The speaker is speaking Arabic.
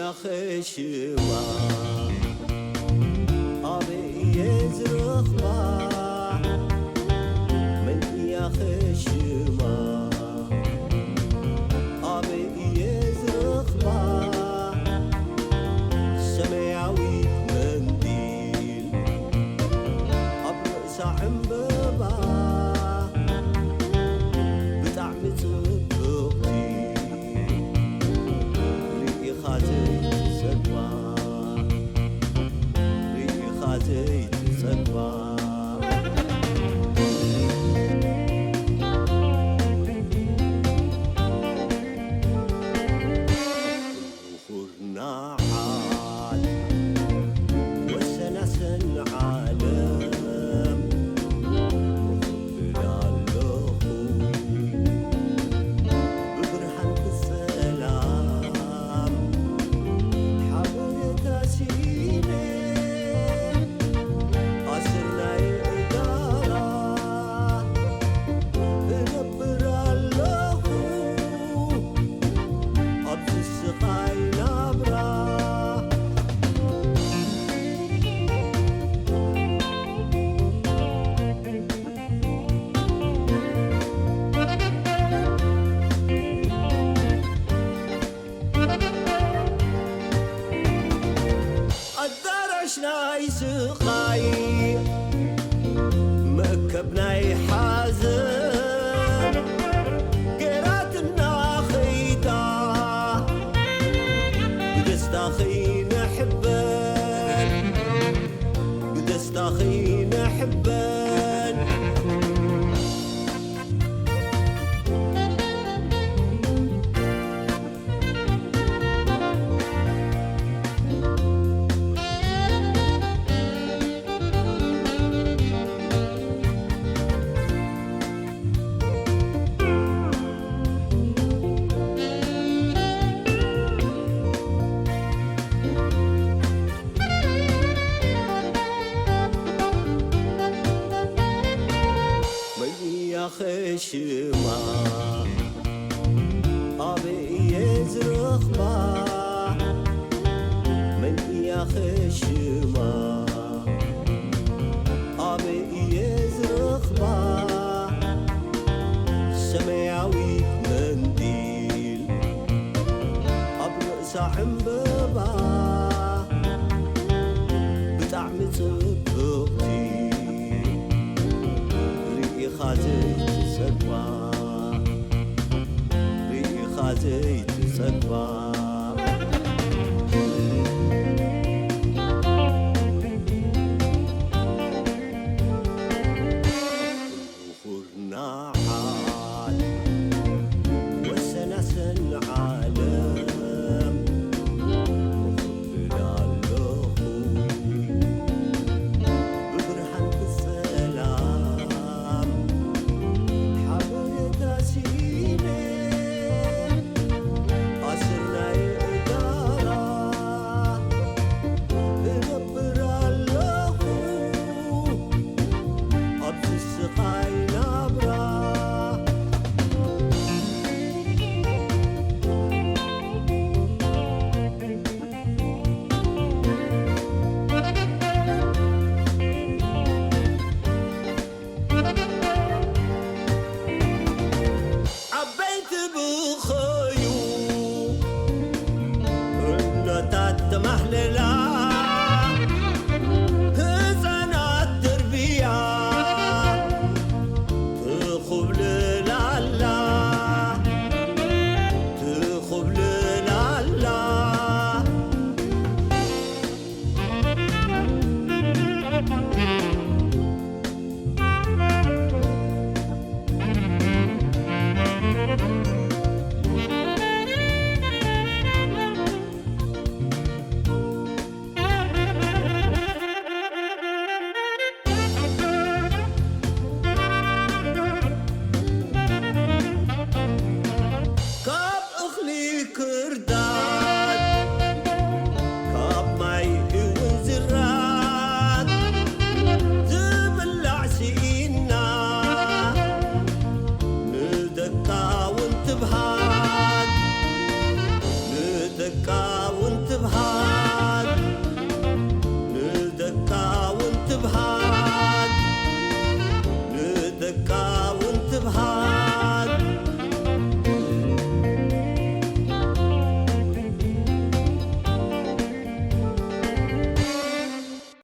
يا خشوا أبي يزرخوا من يا خشوا أبي يزرخوا سماوي منديل أبرأ سحمبا بطعم صبغتي ريقي خاتي سدوا ريقي خاتي سدوا ناي سقاي مكبناي حازن قراتنا خيتا بدستا خي نحبن بدستا خي نحبن خشما أبي يزرخوا من يا خشما أبي يزرخوا سماوي منديل أبرأ سحمبا بطعم صبغتي ريقي خاتي سدوا ريقي خاتي سدوا وفرنا حال وسنسن عالم وخبنا اللخوي ببرهن بالسلام حبيت سيني أسرنا إدارة نبر اللخو أبز السقاي نبرة عبيت بخيو النوتات محللة هزانات تربية تخبل لعلا تخبل لعلا كاب أخلي كردا